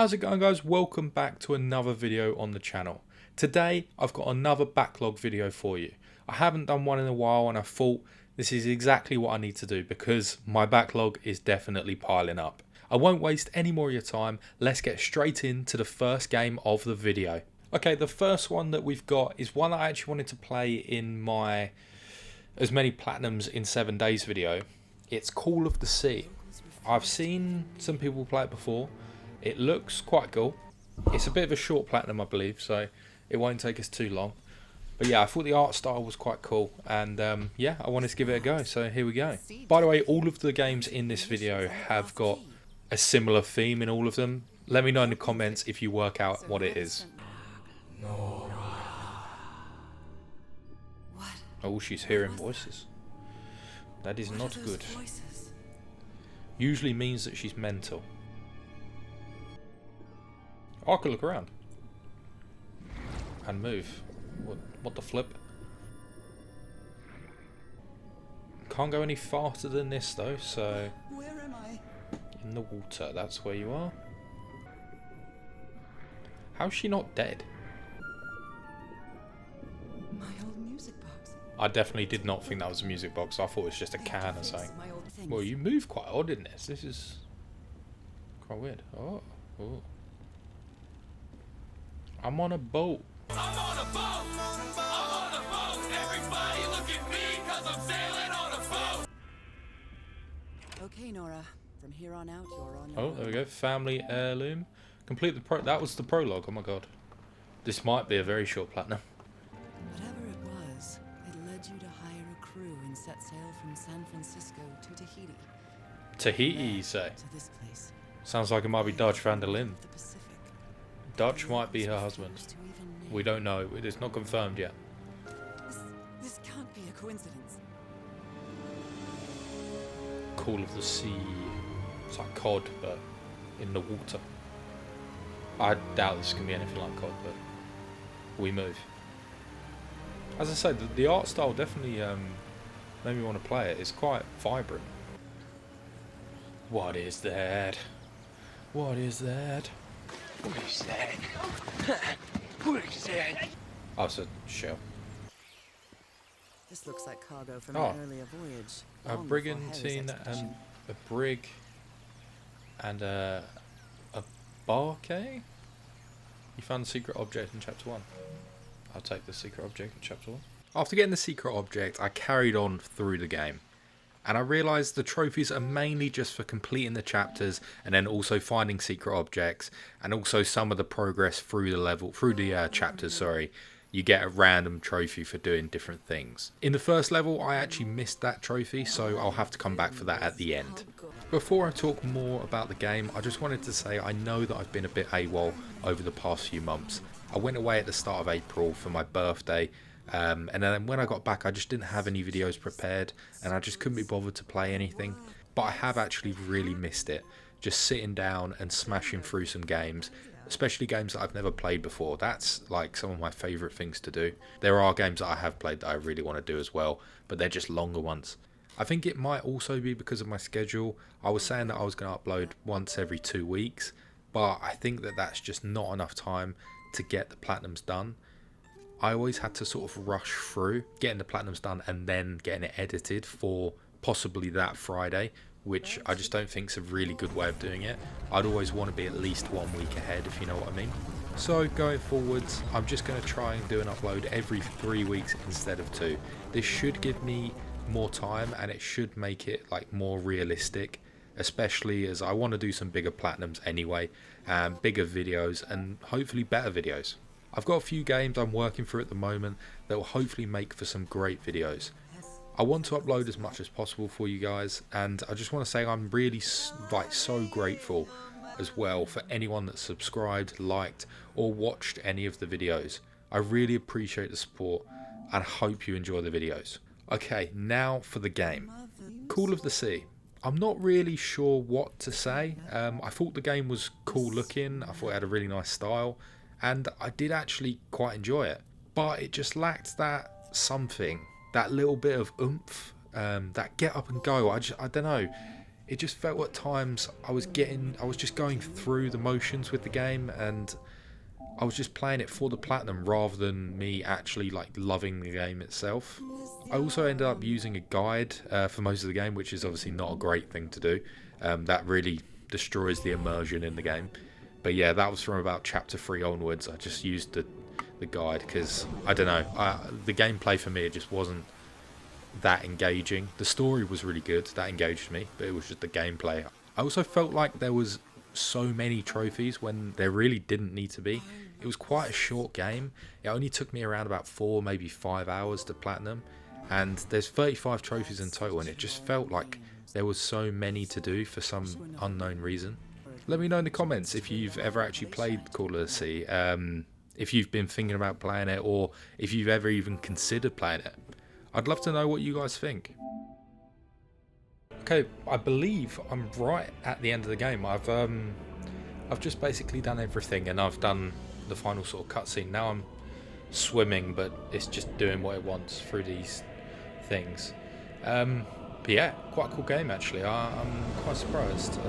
How's it going, guys? Welcome back to another video on the channel. Today I've got another backlog video for you. I haven't done one in a while and I thought this is exactly what I need to do because my backlog is definitely piling up. I won't waste any more of your time. Let's get straight into the first game of the video. Okay, the first one that we've got is one I actually wanted to play in my as many platinums in 7 days video. It's Call of the Sea. I've seen some people play it before. It looks quite cool. It's a bit of a short platinum, I believe, so it won't take us too long. But yeah, I thought the art style was quite cool, and yeah, I wanted to give it a go, so here we go. By the way, all of the games in this video have got a similar theme in all of them. Let me know in the comments if you work out what it is. Oh, she's hearing voices. That is not good. Usually means that she's mental. Oh, I could look around. And move. What the flip? Can't go any faster than this though, so... Where am I? In the water, that's where you are. How's she not dead? My old music box. I definitely did not think that was a music box. I thought it was just a can or something. Well, you move quite odd in this. This is quite weird. Oh. I'm on a boat. I'm on a boat. I'm on a boat. Everybody look at me 'cause I'm sailing on a boat. Okay, Nora. From here on out, you're on your Oh, own. there we go. Family heirloom. Complete the that was the prologue. Oh my god. This might be a very short platinum. Whatever it was, it led you to hire a crew and set sail from San Francisco to Tahiti. Tahiti, you say? To this place. Sounds like it might be Dutch van der Linde. The Pacific. Dutch might be her husband. To even name. We don't know. It's not confirmed yet. This can't be a coincidence. Call of the Sea. It's like cod, but in the water. I doubt this can be anything like cod, but we move. As I said, the art style definitely made me want to play it. It's quite vibrant. What is that? What is that? What is that? What is that? Oh, it's a shell. This looks like cargo from Oh. an earlier voyage. A long before brigantine Harry's and expedition. a brig and a barque. You found a secret object in chapter 1. I'll take the secret object in chapter 1. After getting the secret object, I carried on through the game. And I realised the trophies are mainly just for completing the chapters and then also finding secret objects and also some of the progress through the level, through the chapters, sorry. You get a random trophy for doing different things. In the first level, I actually missed that trophy, so I'll have to come back for that at the end. Before I talk more about the game, I just wanted to say I know that I've been a bit AWOL over the past few months. I went away at the start of April for my birthday, and then when I got back I just didn't have any videos prepared and I just couldn't be bothered to play anything. But I have actually really missed it, just sitting down and smashing through some games, especially games that I've never played before. That's like some of my favourite things to do. There are games that I have played that I really want to do as well, but they're just longer ones. I think it might also be because of my schedule. I was saying that I was going to upload once every 2 weeks, but I think that that's just not enough time to get the platinums done. I always had to sort of rush through getting the platinums done and then getting it edited for possibly that Friday, which I just don't think is a really good way of doing it. I'd always want to be at least 1 week ahead, if you know what I mean. So going forwards, I'm just going to try and do an upload every 3 weeks instead of 2. This should give me more time and it should make it like more realistic, especially as I want to do some bigger platinums anyway, bigger videos and hopefully better videos. I've got a few games I'm working through at the moment that will hopefully make for some great videos. I want to upload as much as possible for you guys, and I just want to say I'm really so grateful as well for anyone that subscribed, liked or watched any of the videos. I really appreciate the support and hope you enjoy the videos. Okay, now for the game. Call of the Sea. I'm not really sure what to say. I thought the game was cool looking, I thought it had a really nice style, and I did actually quite enjoy it. But it just lacked that something, that little bit of oomph, that get up and go. I don't know. it just felt at times I was just going through the motions with the game, and I was just playing it for the platinum rather than me actually like loving the game itself. I also ended up using a guide for most of the game, which is obviously not a great thing to do. That really destroys the immersion in the game. But yeah, that was from about chapter 3 onwards. I just used the guide because, I don't know, the gameplay for me, it just wasn't that engaging. The story was really good, that engaged me, but it was just the gameplay. I also felt like there was so many trophies when there really didn't need to be. It was quite a short game. It only took me around about 4, maybe 5 hours to platinum, and there's 35 trophies in total, and it just felt like there was so many to do for some unknown reason. Let me know in the comments if you've ever actually played Call of the Sea, if you've been thinking about playing it, or if you've ever even considered playing it. I'd love to know what you guys think. Okay, I believe I'm right at the end of the game. I've just basically done everything, and I've done the final sort of cutscene. Now I'm swimming, but it's just doing what it wants through these things. But yeah, quite a cool game actually. I'm quite surprised.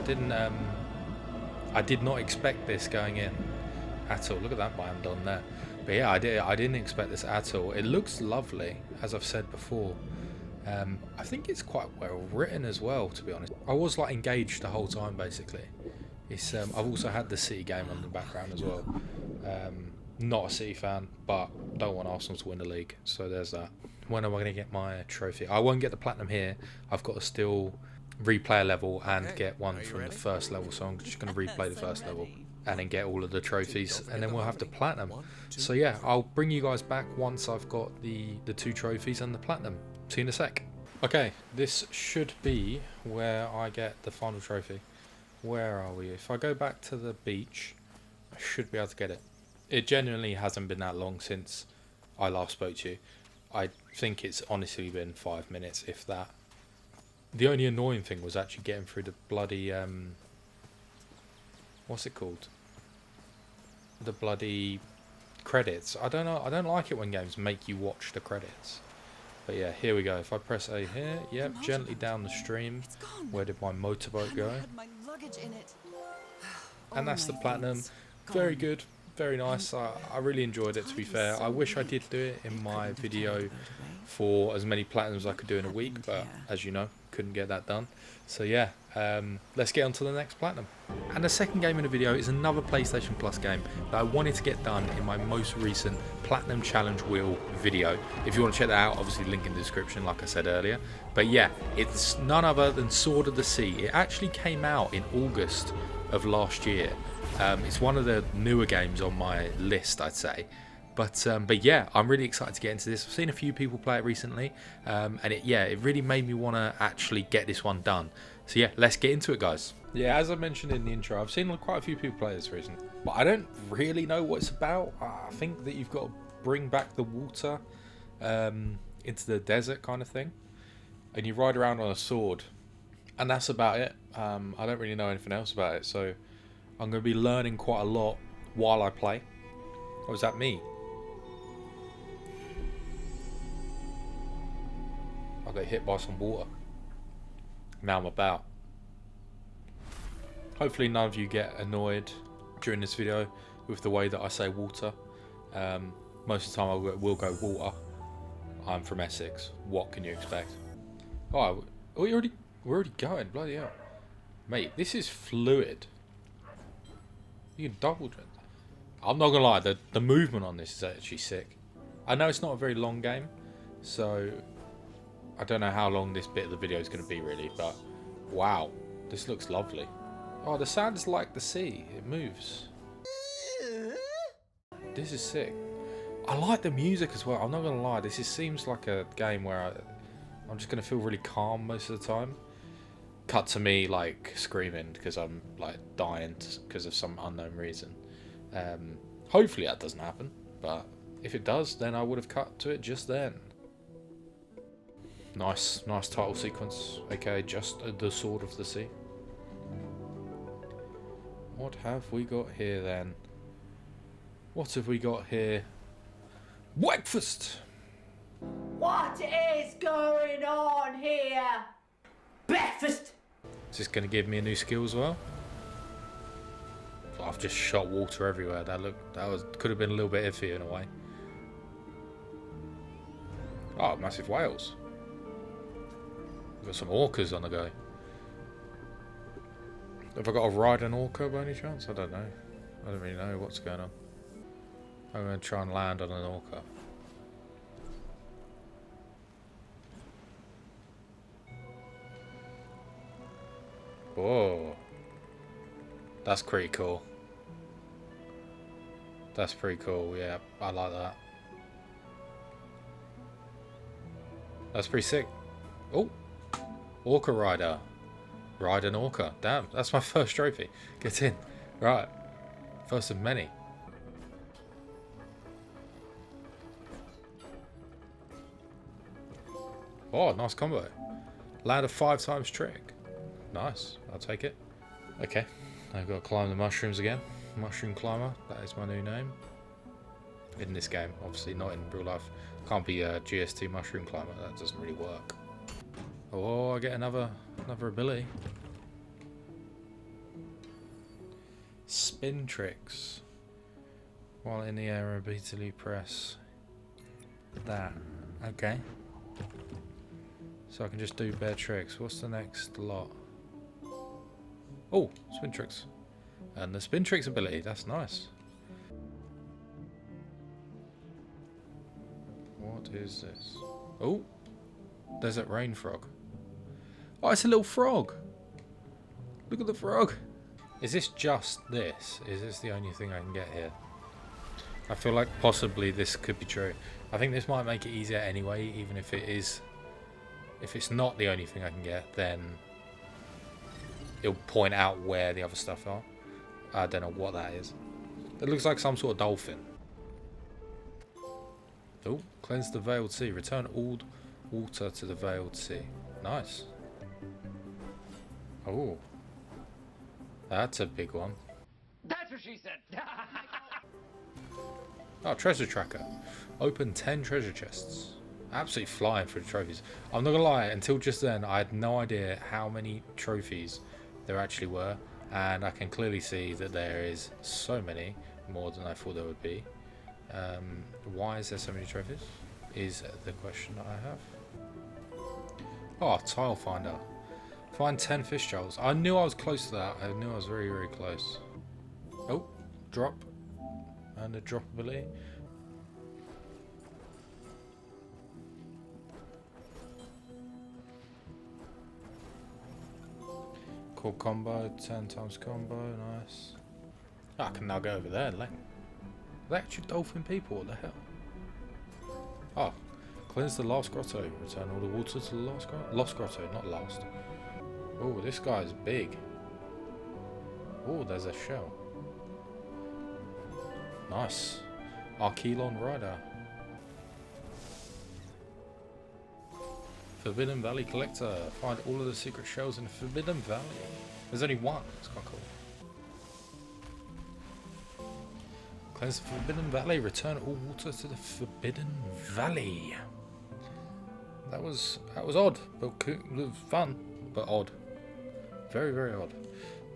I did not expect this going in at all. Look at that biome done there. But yeah, I didn't expect this at all. It looks lovely, as I've said before. I think it's quite well written as well, to be honest. I was like engaged the whole time basically. It's I've also had the City game on the background as well. Not a City fan, but don't want Arsenal to win the league, so there's that. When am I going to get my trophy? I won't get the platinum here. I've got to still replay a level and get one from the first level, so I'm just going to replay the first level and then get all of the trophies, and then we'll have the platinum. So yeah, I'll bring you guys back once I've got the 2 trophies and the platinum. See you in a sec. Okay, this should be where I get the final trophy. Where are we? If I go back to the beach, I should be able to get it. It genuinely hasn't been that long since I last spoke to you. I think it's honestly been 5 minutes, if that. The only annoying thing was actually getting through the bloody what's it called? The bloody credits. I don't know. I don't like it when games make you watch the credits. But yeah, here we go. If I press A here, yep, gently down the stream. Where did my motorboat go? And that's the platinum. Very good, very nice. I really enjoyed it, to be fair. I wish I did do it in my video for as many platinums as I could do in a week, but as you know, couldn't get that done. So yeah, let's get on to the next platinum. And the second game in the video is another PlayStation Plus game that I wanted to get done in my most recent Platinum Challenge Wheel video. If you want to check that out, obviously link in the description like I said earlier. But yeah, it's none other than Sword of the Sea. It actually came out in August of last year. It's one of the newer games on my list, I'd say. But yeah, I'm really excited to get into this. I've seen a few people play it recently, and it really made me want to actually get this one done. So yeah, let's get into it, guys. Yeah, as I mentioned in the intro, I've seen quite a few people play this recently, but I don't really know what it's about. I think that you've got to bring back the water into the desert kind of thing, and you ride around on a sword, and that's about it. I don't really know anything else about it, so I'm going to be learning quite a lot while I play. Or is that me? I got hit by some water. Now I'm about. Hopefully none of you get annoyed during this video with the way that I say water. Most of the time I will go water. I'm from Essex. What can you expect? Oh, we're already going. Bloody hell. Mate, this is fluid. You can double jump. I'm not gonna lie, the movement on this is actually sick. I know it's not a very long game, so I don't know how long this bit of the video is going to be really, but wow, this looks lovely. Oh, the sound is like the sea, it moves. This is sick. I like the music as well, I'm not going to lie, this seems like a game where I'm just going to feel really calm most of the time. Cut to me like screaming because I'm like dying because of some unknown reason. Hopefully that doesn't happen, but if it does, then I would have cut to it just then. Nice title sequence. Okay, just the Sword of the Sea. What have we got here then? What have we got here? Breakfast! What is going on here? Breakfast! Is this going to give me a new skill as well? I've just shot water everywhere. Could have been a little bit iffy in a way. Oh, massive whales. We've got some orcas on the go. Have I got to ride an orca by any chance? I don't know. I don't really know what's going on. I'm going to try and land on an orca. Whoa. That's pretty cool. That's pretty cool, yeah. I like that. That's pretty sick. Oh! Orca rider. Ride an orca. Damn, that's my first trophy. Get in. Right. First of many. Oh, nice combo. Land a 5 times trick. Nice. I'll take it. Okay. I've got to climb the mushrooms again. Mushroom climber. That is my new name. In this game. Obviously not in real life. Can't be a GST mushroom climber. That doesn't really work. Oh, I get another ability. Spin tricks. While in the air, repeatedly press that. Okay. So I can just do bare tricks. What's the next lot? Oh, spin tricks. And the spin tricks ability. That's nice. What is this? Oh, desert rain frog. Oh, it's a little frog. Look at the frog. Is this just this? Is this the only thing I can get here? I feel like possibly this could be true. I think this might make it easier anyway, even if it is. If it's not the only thing I can get, then it'll point out where the other stuff are. I don't know what that is. It looks like some sort of dolphin. Oh, cleanse the veiled sea. Return all water to the veiled sea. Nice. Oh. That's a big one. That's what she said. Oh, treasure tracker. Open 10 treasure chests. Absolutely flying through the trophies. I'm not gonna lie, until just then I had no idea how many trophies there actually were, and I can clearly see that there is so many, more than I thought there would be. Why is there so many trophies? Is the question that I have. Oh, tile finder. Find 10 fish jewels. I knew I was close to that. I knew I was very, very close. Oh, drop. And a drop ability. Cool combo, 10 times combo, nice. Oh, I can now go over there, like. Are they actually dolphin people? What the hell? Oh, cleanse the last grotto. Return all the water to the last grotto. Lost grotto, not last. Oh, this guy's big. Oh, there's a shell. Nice. Archelon Rider. Forbidden Valley Collector. Find all of the secret shells in Forbidden Valley. There's only one. It's quite cool. Cleanse the Forbidden Valley. Return all water to the Forbidden Valley. That was odd, but cool, fun, but odd. Very, very odd.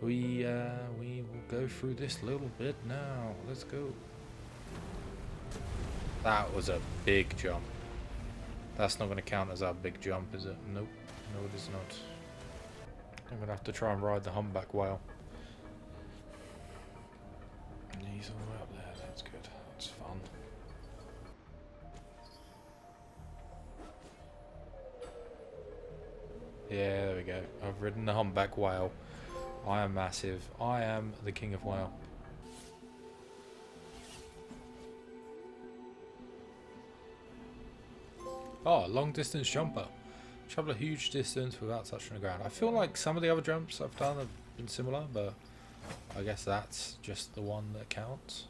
We will go through this little bit now. Let's go. That was a big jump. That's not going to count as our big jump, is it? Nope. No, it is not. I'm going to have to try and ride the humpback whale. And he's all the way up there. That's good. That's fun. Yeah, there we go. I've ridden the humpback whale. I am massive. I am the king of whale. Oh, long distance jumper. Travel a huge distance without touching the ground. I feel like some of the other jumps I've done have been similar, but I guess that's just the one that counts.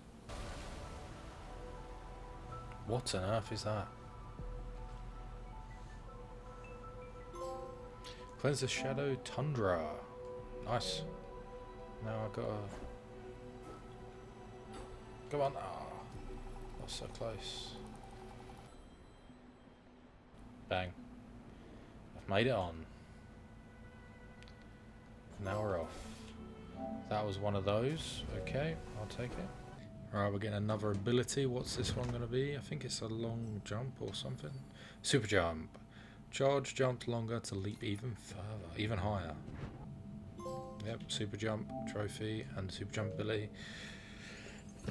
What on earth is that? Cleanse the Shadow Tundra. Nice. Now I've got to... Come on. Ah, that's so close. Bang. I've made it on. Now we're off. That was one of those. Okay, I'll take it. Alright, we're getting another ability. What's this one going to be? I think it's a long jump or something. Super jump. Charge jumped longer to leap even further, even higher. Yep, super jump trophy and super jump ability.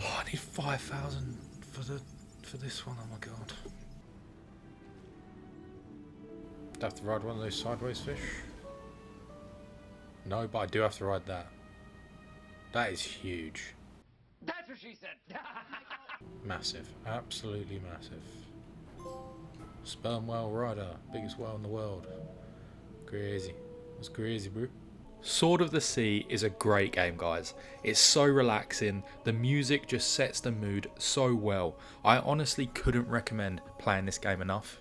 Oh, I need 5,000 for this one. Oh my god. Do I have to ride one of those sideways fish? No, but I do have to ride that. That is huge. That's what she said. Massive. Absolutely massive. Sperm whale rider. Biggest whale in the world. Crazy. That's crazy, bro. Sword of the Sea is a great game, guys. It's so relaxing. The music just sets the mood so well. I honestly couldn't recommend playing this game enough.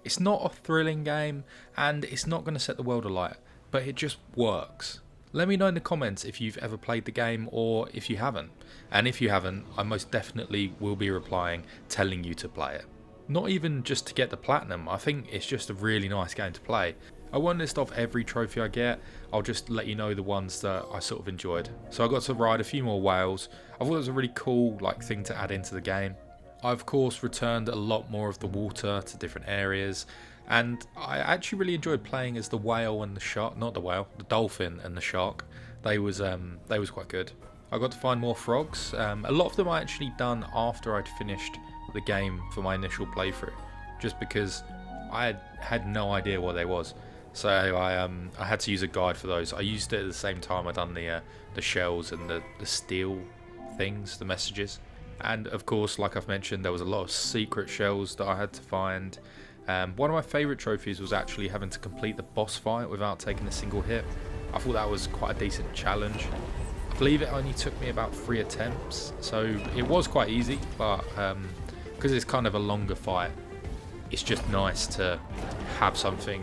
It's not a thrilling game, and it's not going to set the world alight, but it just works. Let me know in the comments if you've ever played the game or if you haven't. And if you haven't, I most definitely will be replying, telling you to play it. Not even just to get the platinum, I think it's just a really nice game to play. I won't list off every trophy I get, I'll just let you know the ones that I sort of enjoyed. So I got to ride a few more whales. I thought it was a really cool thing to add into the game. I of course returned a lot more of the water to different areas, and I actually really enjoyed playing as the whale and the shark, not the whale, the dolphin and the shark. They was quite good. I got to find more frogs. A lot of them I actually done after I'd finished the game for my initial playthrough, just because I had no idea what they was. So I had to use a guide for those. I used it at the same time I done the shells and the steel things, the messages. And of course, like I've mentioned, there was a lot of secret shells that I had to find. One of my favourite trophies was actually having to complete the boss fight without taking a single hit. I thought that was quite a decent challenge. I believe it only took me about 3 attempts, so it was quite easy, but because it's kind of a longer fight, it's just nice to have something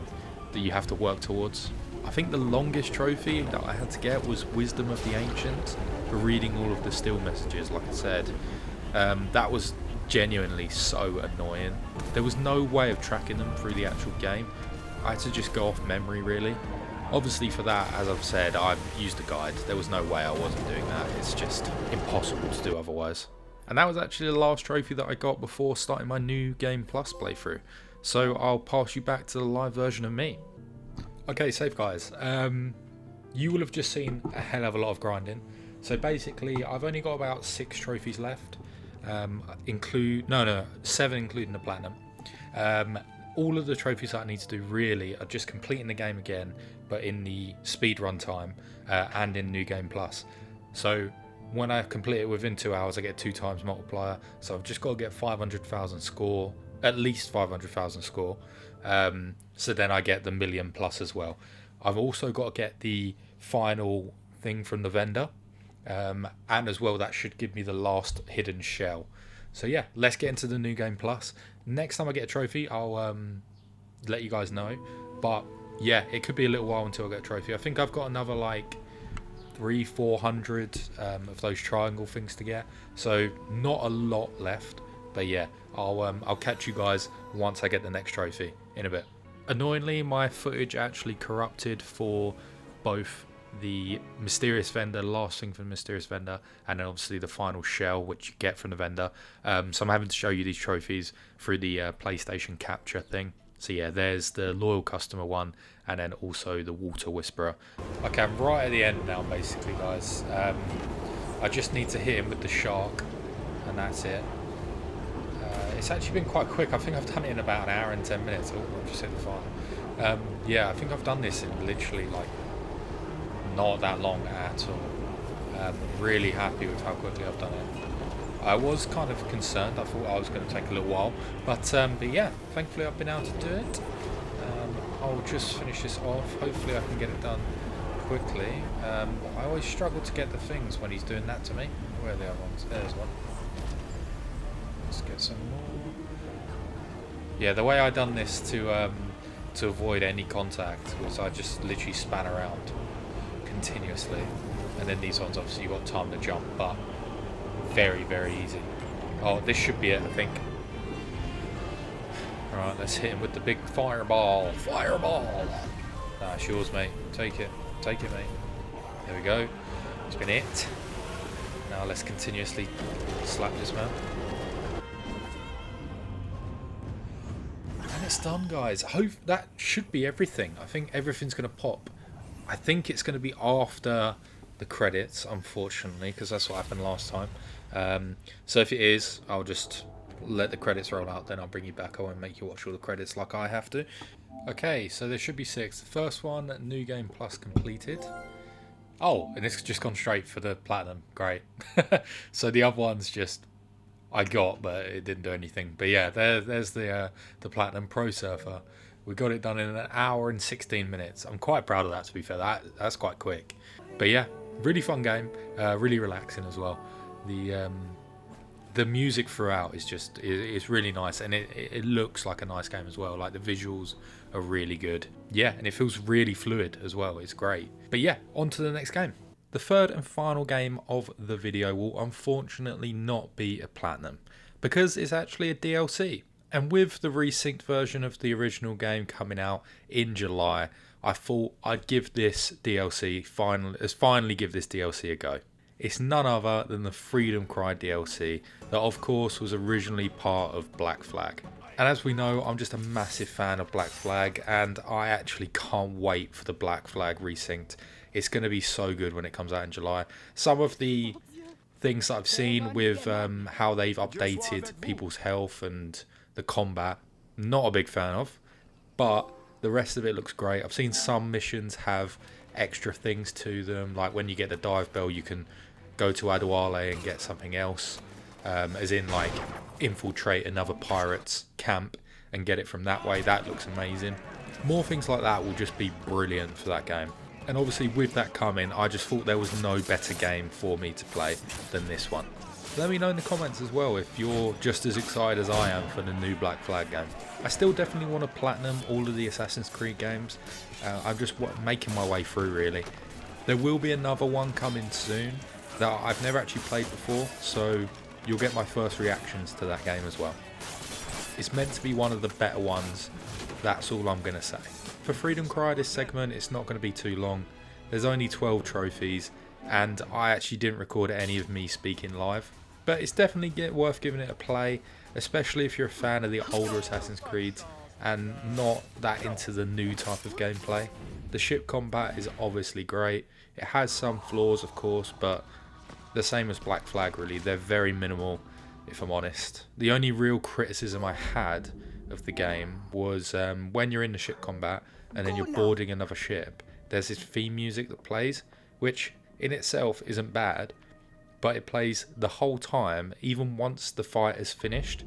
that you have to work towards. I think the longest trophy that I had to get was Wisdom of the Ancient, for reading all of the steel messages, like I said. That was genuinely so annoying. There was no way of tracking them through the actual game. I had to just go off memory, really. Obviously for that, as I've said, I've used a guide. There was no way I wasn't doing that. It's just impossible to do otherwise. And that was actually the last trophy that I got before starting my new Game Plus playthrough. So I'll pass you back to the live version of me. Okay, save guys. You will have just seen a hell of a lot of grinding. So basically, I've only got about 6 trophies left. 7 including the platinum. All of the trophies that I need to do really are just completing the game again, but in the speedrun time and in New Game Plus. So when I complete it within 2 hours, I get 2 times multiplier. So I've just got to get 500,000 score, at least 500,000 score. So then I get the million plus as well. I've also got to get the final thing from the vendor. And as well, that should give me the last hidden shell. So yeah, let's get into the New Game Plus. Next time I get a trophy, I'll let you guys know. But yeah, it could be a little while until I get a trophy. I think I've got another 300-400 of those triangle things to get. So not a lot left. But yeah, I'll catch you guys once I get the next trophy in a bit. Annoyingly, my footage actually corrupted for both the mysterious vendor, last thing from the mysterious vendor, and then obviously the final shell which you get from the vendor. So I'm having to show you these trophies through the PlayStation capture thing. So yeah, there's the loyal customer one, and then also the water whisperer. Okay, I'm right at the end now basically, guys. I just need to hit him with the shark, and that's it. It's actually been quite quick. I think I've done it in about 1 hour and 10 minutes. Oh, I've just hit the fire. Yeah, I think I've done this in literally not that long at all. Really happy with how quickly I've done it. I was kind of concerned. I thought I was going to take a little while, but yeah, thankfully I've been able to do it. I'll just finish this off. Hopefully I can get it done quickly. I always struggle to get the things when he's doing that to me. Where are the other ones? There's one. Let's get some more. Yeah, the way I done this to avoid any contact was I just literally span around continuously, and then these ones obviously you got time to jump, but very, very easy. Oh, this should be it, I think. Alright, let's hit him with the big fireball. Fireball! Nah, it's yours, mate. Take it, mate. There we go. It's been it. Now let's continuously slap this man. And it's done, guys. I hope that should be everything. I think everything's going to pop. I think it's going to be after the credits, unfortunately, because that's what happened last time. So if it is, I'll just let the credits roll out, then I'll bring you back. I won't make you watch all the credits like I have to. Okay, so there should be 6. The first one, New Game Plus completed. Oh, and it's just gone straight for the platinum. Great. So the other one's just I got, but it didn't do anything. But yeah, there's the platinum Pro Surfer. We got it done in 1 hour and 16 minutes. I'm quite proud of that, to be fair. That's quite quick. But yeah, really fun game. Really relaxing as well. The music throughout is just it's really nice, and it looks like a nice game as well. Like the visuals are really good. Yeah, and it feels really fluid as well. It's great. But yeah, on to the next game. The third and final game of the video will unfortunately not be a platinum because it's actually a DLC. And with the resynced version of the original game coming out in July, I thought I'd give this DLC finally give this DLC a go. It's none other than the Freedom Cry DLC that of course was originally part of Black Flag. And as we know, I'm just a massive fan of Black Flag, and I actually can't wait for the Black Flag resynced. It's going to be so good when it comes out in July. Some of the things that I've seen with how they've updated people's health and the combat, not a big fan of, but the rest of it looks great. I've seen some missions have extra things to them, like when you get the dive bell, you can go to Adwale and get something else, as in like infiltrate another pirate's camp and get it from that way. That looks amazing. More things like that will just be brilliant for that game. And obviously with that coming, I just thought there was no better game for me to play than this one. Let me know in the comments as well if you're just as excited as I am for the new Black Flag game. I still definitely want to platinum all of the Assassin's Creed games. I'm just making my way through really. There will be another one coming soon that I've never actually played before, so you'll get my first reactions to that game as well. It's meant to be one of the better ones, that's all I'm going to say. For Freedom Cry, this segment, it's not going to be too long. There's only 12 trophies, and I actually didn't record any of me speaking live. But it's definitely worth giving it a play, especially if you're a fan of the older Assassin's Creeds and not that into the new type of gameplay. The ship combat is obviously great. It has some flaws, of course, but the same as Black Flag really. They're very minimal, if I'm honest. The only real criticism I had of the game was when you're in the ship combat and then you're boarding another ship, there's this theme music that plays, which in itself isn't bad, but it plays the whole time, even once the fight is finished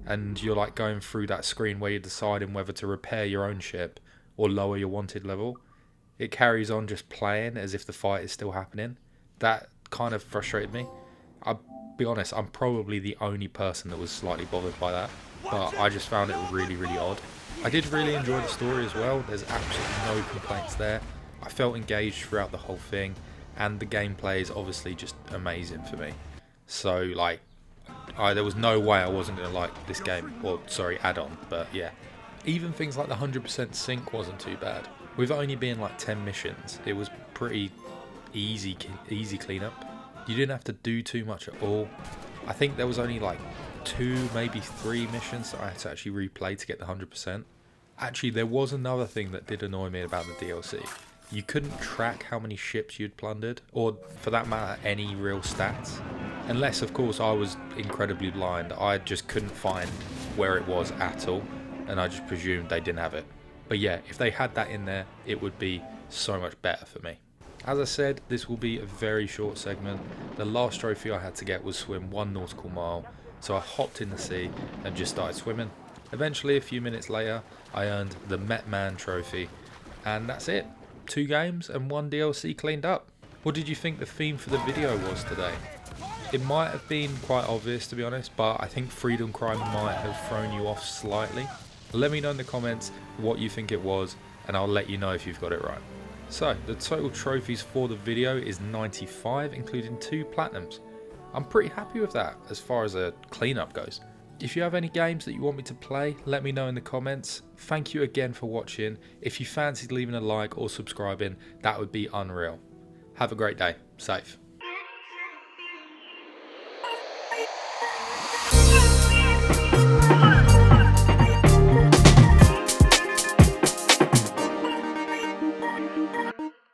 and you're like going through that screen where you're deciding whether to repair your own ship or lower your wanted level. It carries on just playing as if the fight is still happening. That kind of frustrated me. I'll be honest, I'm probably the only person that was slightly bothered by that, but I just found it really, really odd. I did really enjoy the story as well. There's absolutely no complaints there. I felt engaged throughout the whole thing, and the gameplay is obviously just amazing for me. So like, there was no way I wasn't going to like this game, or sorry, add-on, but yeah. Even things like the 100% sync wasn't too bad. With it only being like 10 missions, it was pretty easy cleanup. You didn't have to do too much at all. I think there was only like 2, maybe 3 missions that I had to actually replay to get the 100%. Actually, there was another thing that did annoy me about the DLC. You couldn't track how many ships you'd plundered, or for that matter, any real stats. Unless, of course, I was incredibly blind. I just couldn't find where it was at all, and I just presumed they didn't have it. But yeah, if they had that in there, it would be so much better for me. As I said, this will be a very short segment. The last trophy I had to get was swim 1 nautical mile, so I hopped in the sea and just started swimming. Eventually, a few minutes later, I earned the Met Man trophy, and that's it. 2 games and 1 DLC cleaned up. What did you think the theme for the video was today? It might have been quite obvious, to be honest, but I think Freedom Cry might have thrown you off slightly. Let me know in the comments what you think it was, and I'll let you know if you've got it right. So, the total trophies for the video is 95, including 2 platinums. I'm pretty happy with that as far as a cleanup goes. If you have any games that you want me to play, let me know in the comments. Thank you again for watching. If you fancied leaving a like or subscribing, that would be unreal. Have a great day. Safe.